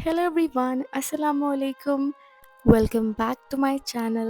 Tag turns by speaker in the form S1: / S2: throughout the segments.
S1: Hello everyone, Assalamu alaikum. Welcome back to my channel.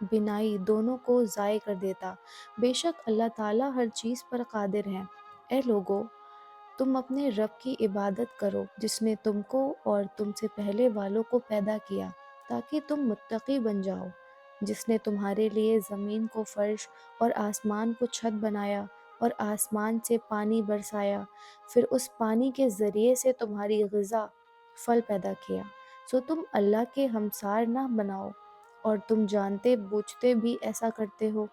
S1: بینائی دونوں کو ضائع کر دیتا۔ بے شک اللہ تعالیٰ ہر چیز پر قادر ہے۔ اے لوگو، تم اپنے رب کی عبادت کرو جس نے تم کو اور تم سے پہلے والوں کو پیدا کیا تاکہ تم متقی بن جاؤ، جس نے تمہارے لیے زمین کو فرش اور آسمان کو چھت بنایا اور آسمان سے پانی برسایا، پھر اس پانی کے ذریعے سے تمہاری غذا پھل پیدا کیا، سو تم اللہ کے ہمسار نہ بناؤ، اور تم جانتے بوجھتے بھی ایسا کرتے ہو۔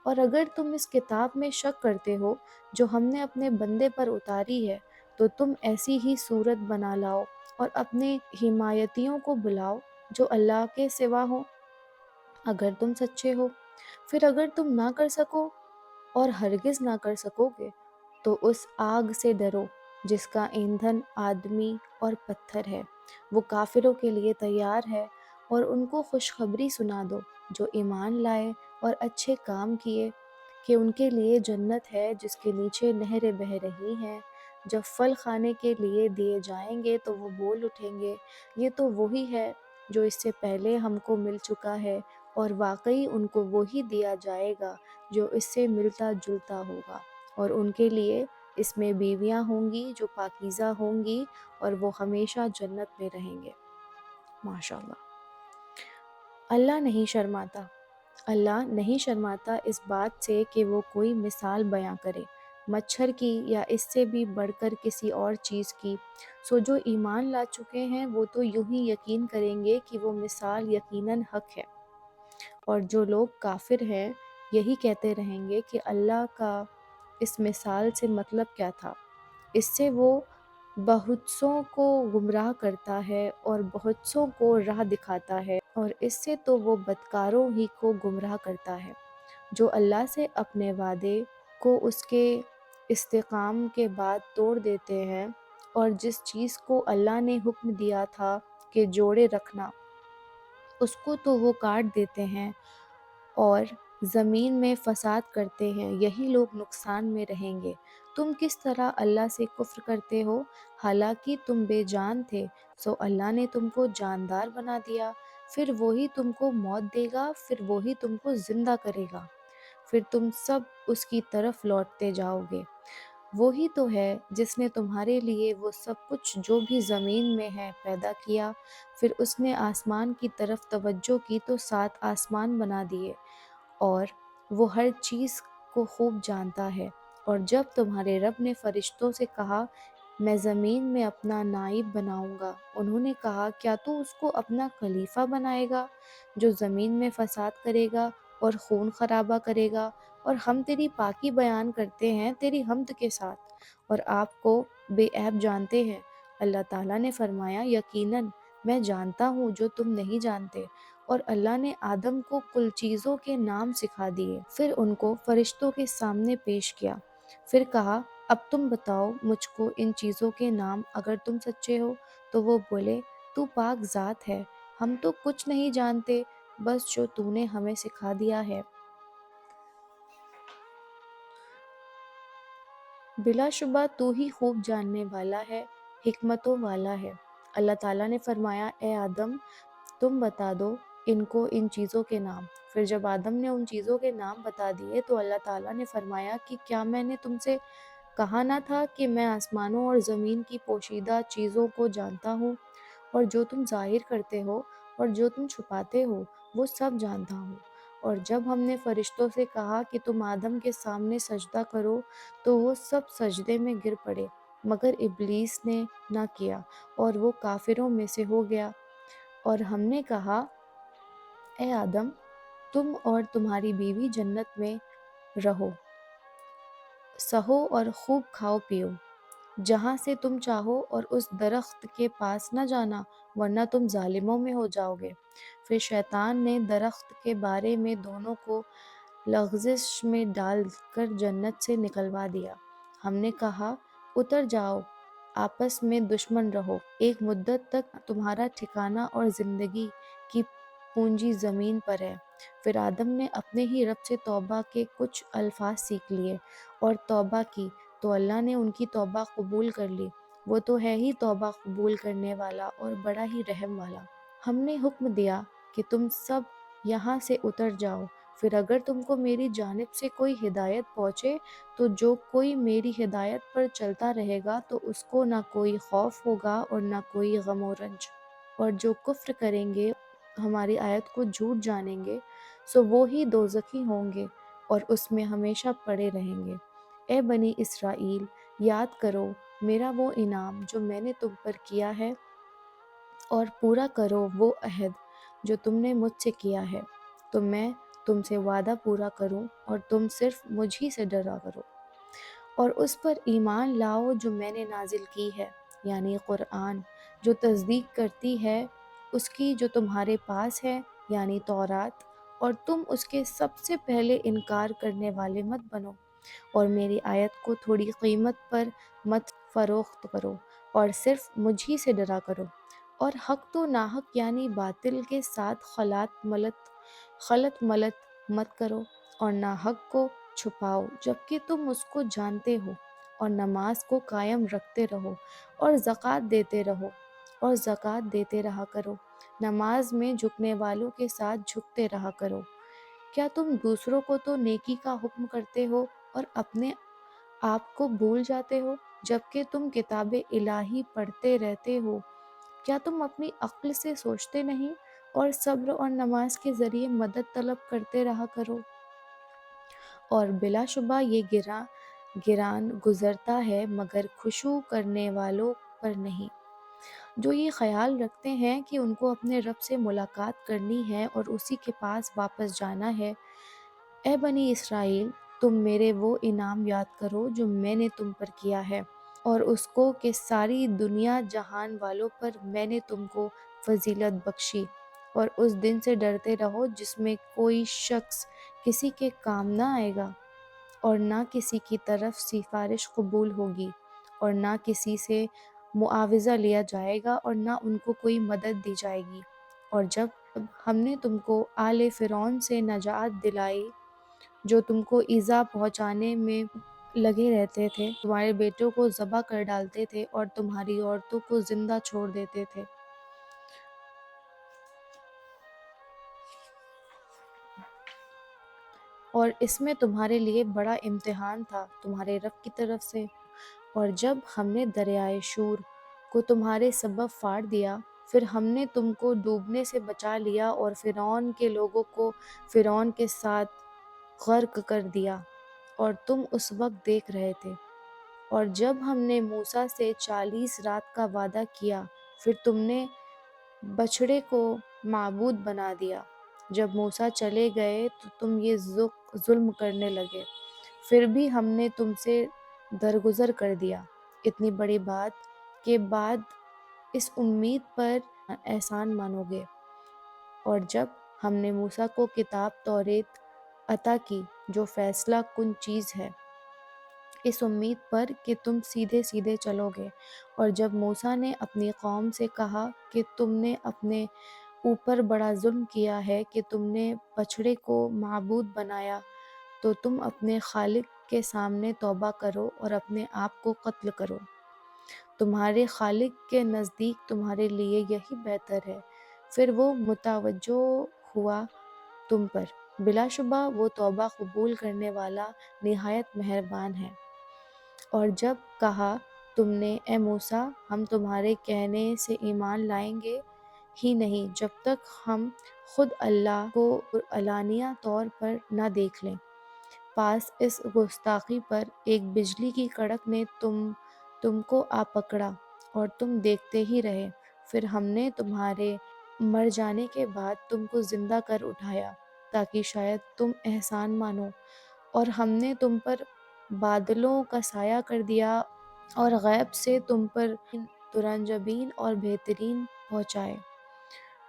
S1: اور اگر تم اس کتاب میں شک کرتے ہو جو ہم نے اپنے بندے پر اتاری ہے، تو تم ایسی ہی صورت بنا لاؤ اور اپنے حمایتیوں کو بلاؤ جو اللہ کے سوا ہو، اگر تم سچے ہو۔ پھر اگر تم نہ کر سکو اور ہرگز نہ کر سکو گے تو اس آگ سے ڈرو جس کا ایندھن آدمی اور پتھر ہے، وہ کافروں کے لیے تیار ہے، اور ان کو خوشخبری سنا دو جو ایمان لائے اور اچھے کام کیے کہ ان کے لیے جنت ہے جس کے نیچے نہریں بہہ رہی ہیں۔ جب پھل کھانے کے لیے دیے جائیں گے تو وہ بول اٹھیں گے، یہ تو وہی ہے جو اس سے پہلے ہم کو مل چکا ہے، اور واقعی ان کو وہی دیا جائے گا جو اس سے ملتا جلتا ہوگا، اور ان کے لیے اس میں بیویاں ہوں گی جو پاکیزہ ہوں گی، اور وہ ہمیشہ جنت میں رہیں گے۔ ماشاءاللہ۔ اللہ نہیں شرماتا اس بات سے کہ وہ کوئی مثال بیاں کرے، مچھر کی یا اس سے بھی بڑھ کر کسی اور چیز کی، سو جو ایمان لا چکے ہیں وہ تو یوں ہی یقین کریں گے کہ وہ مثال یقیناً حق ہے، اور جو لوگ کافر ہیں یہی کہتے رہیں گے کہ اللہ کا اس مثال سے مطلب کیا تھا، اس سے وہ بہت سوں کو گمراہ کرتا ہے اور بہت سوں کو راہ دکھاتا ہے، اور اس سے تو وہ بدکاروں ہی کو گمراہ کرتا ہے جو اللہ سے اپنے وعدے کو اس کے استحکام کے بعد توڑ دیتے ہیں، اور جس چیز کو اللہ نے حکم دیا تھا کہ جوڑے رکھنا، اس کو تو وہ کاٹ دیتے ہیں اور زمین میں فساد کرتے ہیں، یہی لوگ نقصان میں رہیں گے۔ تم کس طرح اللہ سے کفر کرتے ہو، حالانکہ تم بے جان تھے، سو اللہ نے تم کو جاندار بنا دیا، پھر وہی تم کو موت دے گا، پھر وہی تم کو زندہ کرے گا، پھر تم سب اس کی طرف لوٹتے جاؤ گے۔ وہی تو ہے جس نے تمہارے لیے وہ سب کچھ جو بھی زمین میں ہے پیدا کیا، پھر اس نے آسمان کی طرف توجہ کی تو 7 آسمان بنا دیے، اور وہ ہر چیز کو خوب جانتا ہے۔ اور جب تمہارے رب نے فرشتوں سے کہا میں زمین میں اپنا نائب بناؤں گا، انہوں نے کہا کیا تو اس کو اپنا خلیفہ بنائے گا جو زمین میں فساد کرے گا اور خون خرابہ کرے گا، اور ہم تیری پاکی بیان کرتے ہیں تیری حمد کے ساتھ، اور آپ کو بے عیب جانتے ہیں۔ اللہ تعالیٰ نے فرمایا یقیناً میں جانتا ہوں جو تم نہیں جانتے، اور اللہ نے آدم کو کل چیزوں کے نام سکھا دیے، پھر ان کو فرشتوں کے سامنے پیش کیا، پھر کہا اب تم بتاؤ مجھ کو ان چیزوں کے نام اگر تم سچے ہو۔ تو وہ بولے تو پاک ذات ہے، ہم تو کچھ نہیں جانتے بس جو تو نے ہمیں سکھا دیا ہے۔ بلا شبہ تو ہی خوب جاننے والا ہے، حکمتوں والا ہے۔ اللہ تعالیٰ نے فرمایا اے آدم تم بتا دو ان کو ان چیزوں کے نام۔ پھر جب آدم نے ان چیزوں کے نام بتا دیے تو اللہ تعالیٰ نے فرمایا کہ کیا میں نے تم سے کہا نہ تھا کہ میں آسمانوں اور زمین کی پوشیدہ چیزوں کو جانتا ہوں، اور جو تم ظاہر کرتے ہو اور جو تم چھپاتے ہو وہ سب جانتا ہوں۔ اور جب ہم نے فرشتوں سے کہا کہ تم آدم کے سامنے سجدہ کرو تو وہ سب سجدے میں گر پڑے مگر ابلیس نے نہ کیا، اور وہ کافروں میں سے ہو گیا۔ اور ہم نے کہا اے آدم تم اور تمہاری بیوی جنت میں رہو، سہو اور خوب کھاؤ پیو جہاں سے تم چاہو، اور اس درخت کے پاس نہ جانا ورنہ تم ظالموں میں ہو جاؤ گے۔ پھر شیطان نے درخت کے بارے میں دونوں کو لغزش میں ڈال کر جنت سے نکلوا دیا۔ ہم نے کہا اتر جاؤ آپس میں دشمن رہو، ایک مدت تک تمہارا ٹھکانہ اور زندگی کی پونجی زمین پر ہے۔ پھر آدم نے اپنے ہی رب سے توبہ کے کچھ الفاظ سیکھ لیے اور توبہ کی تو اللہ نے ان کی توبہ قبول کر لی، وہ تو ہے ہی توبہ قبول کرنے والا اور بڑا ہی رحم والا۔ ہم نے حکم دیا کہ تم سب یہاں سے اتر جاؤ۔ پھر اگر تم کو میری جانب سے کوئی ہدایت پہنچے تو جو کوئی میری ہدایت پر چلتا رہے گا تو اس کو نہ کوئی خوف ہوگا اور نہ کوئی غم و رنج، اور جو کفر کریں گے، ہماری آیت کو جھوٹ جانیں گے، سو وہ ہی دوزخی ہوں گے اور اس میں ہمیشہ پڑے رہیں گے۔ اے بنی اسرائیل، یاد کرو میرا وہ انعام جو میں نے تم پر کیا ہے، اور پورا کرو وہ عہد جو تم نے مجھ سے کیا ہے، تو میں تم سے وعدہ پورا کروں اور تم صرف مجھ ہی سے ڈرا کرو، اور اس پر ایمان لاؤ جو میں نے نازل کی ہے، یعنی قرآن، جو تصدیق کرتی ہے اس کی جو تمہارے پاس ہے، یعنی تورات، اور تم اس کے سب سے پہلے انکار کرنے والے مت بنو، اور میری آیت کو تھوڑی قیمت پر مت فروخت کرو، اور صرف مجھ ہی سے ڈرا کرو، اور حق تو ناحق یعنی باطل کے ساتھ خلط ملت مت کرو، اور ناحق کو چھپاؤ جبکہ تم اس کو جانتے ہو، اور نماز کو قائم رکھتے رہو اور زکوٰۃ دیتے رہا کرو، نماز میں جھکنے والوں کے ساتھ جھکتے رہا کرو۔ کیا تم دوسروں کو تو نیکی کا حکم کرتے ہو اور اپنے آپ کو بھول جاتے ہو، جبکہ تم کتاب الہی پڑھتے رہتے ہو؟ کیا تم اپنی عقل سے سوچتے نہیں اور صبر اور نماز کے ذریعے مدد طلب کرتے رہا کرو؟ اور بلا شبہ یہ گران گزرتا ہے مگر خشوع کرنے والوں پر نہیں، جو یہ خیال رکھتے ہیں کہ ان کو اپنے رب سے ملاقات کرنی ہے اور اسی کے پاس واپس جانا ہے۔ اے بنی اسرائیل، تم میرے وہ انعام یاد کرو جو میں نے تم پر کیا ہے، اور اس کو کہ ساری دنیا جہان والوں پر میں نے تم کو فضیلت بخشی، اور اس دن سے ڈرتے رہو جس میں کوئی شخص کسی کے کام نہ آئے گا، اور نہ کسی کی طرف سفارش قبول ہوگی، اور نہ کسی سے معاوضہ لیا جائے گا، اور نہ ان کو کوئی مدد دی جائے گی۔ اور جب ہم نے تم کو آل فرعون سے نجات دلائی جو تم کو ایذا پہنچانے میں لگے رہتے تھے، تمہارے بیٹوں کو ذبح کر ڈالتے تھے اور تمہاری عورتوں کو زندہ چھوڑ دیتے تھے، اور اس میں تمہارے لیے بڑا امتحان تھا تمہارے رب کی طرف سے۔ اور جب ہم نے دریائے شور کو تمہارے سبب پھاڑ دیا، پھر ہم نے تم کو ڈوبنے سے بچا لیا اور فرعون کے لوگوں کو فرعون کے ساتھ غرق کر دیا، اور تم اس وقت دیکھ رہے تھے۔ اور جب ہم نے موسیٰ سے 40 رات کا وعدہ کیا، پھر تم نے بچھڑے کو معبود بنا دیا۔ جب موسیٰ چلے گئے تو تم یہ ظلم کرنے لگے، پھر بھی ہم نے تم سے درگزر کر دیا اتنی بڑی بات کے بعد اس امید پر احسان مانو گے۔ اور جب ہم نے موسیٰ کو کتاب توریت عطا کی جو فیصلہ کن چیز ہے، اس امید پر کہ تم سیدھے سیدھے چلو گے، اور جب موسیٰ نے اپنی قوم سے کہا کہ تم نے اپنے اوپر بڑا ظلم کیا ہے کہ تم نے بچھڑے کو معبود بنایا، تو تم اپنے خالق کے سامنے توبہ کرو اور اپنے آپ کو قتل کرو، تمہارے خالق کے نزدیک تمہارے لیے یہی بہتر ہے، پھر وہ متوجہ ہوا تم پر، بلا شبہ وہ توبہ قبول کرنے والا نہایت مہربان ہے۔ اور جب کہا تم نے اے موسیٰ، ہم تمہارے کہنے سے ایمان لائیں گے ہی نہیں جب تک ہم خود اللہ کو علانیہ طور پر نہ دیکھ لیں، پاس اس گستاخی پر ایک بجلی کی کڑک نے تم کو آ پکڑا اور تم دیکھتے ہی رہے، پھر ہم نے تمہارے مر جانے کے بعد تم کو زندہ کر اٹھایا تاکہ شاید تم احسان مانو، اور ہم نے تم پر بادلوں کا سایہ کر دیا اور غیب سے تم پر ترنجبین اور بہترین پہنچائے۔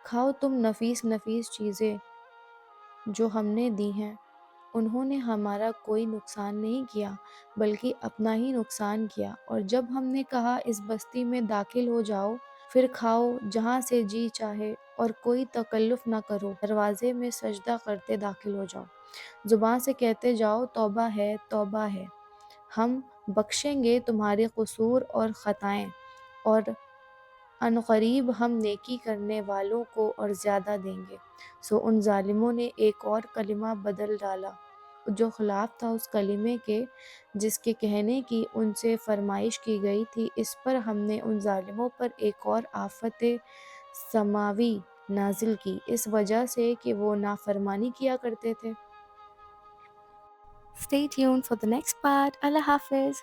S1: کھاؤ تم نفیس نفیس چیزیں جو ہم نے دی ہیں، انہوں نے ہمارا کوئی نقصان نہیں کیا بلکہ اپنا ہی نقصان کیا۔ اور جب ہم نے کہا اس بستی میں داخل ہو جاؤ، پھر کھاؤ جہاں سے جی چاہے اور کوئی تکلف نہ کرو، دروازے میں سجدہ کرتے داخل ہو جاؤ، زبان سے کہتے جاؤ توبہ ہے توبہ ہے، ہم بخشیں گے تمہارے قصور اور خطائیں، اور عنقریب ہم نیکی کرنے والوں کو اور زیادہ دیں گے۔ سو ان ظالموں نے ایک اور کلمہ بدل ڈالا جو خلاف تھا اس کلمے کے جس کے کہنے کی ان سے فرمائش کی گئی تھی۔ اس پر ہم نے ان ظالموں پر ایک اور آفت سماوی نازل کی اس وجہ سے کہ وہ نافرمانی کیا کرتے تھے۔ Stay tuned for the next part. اللہ حافظ.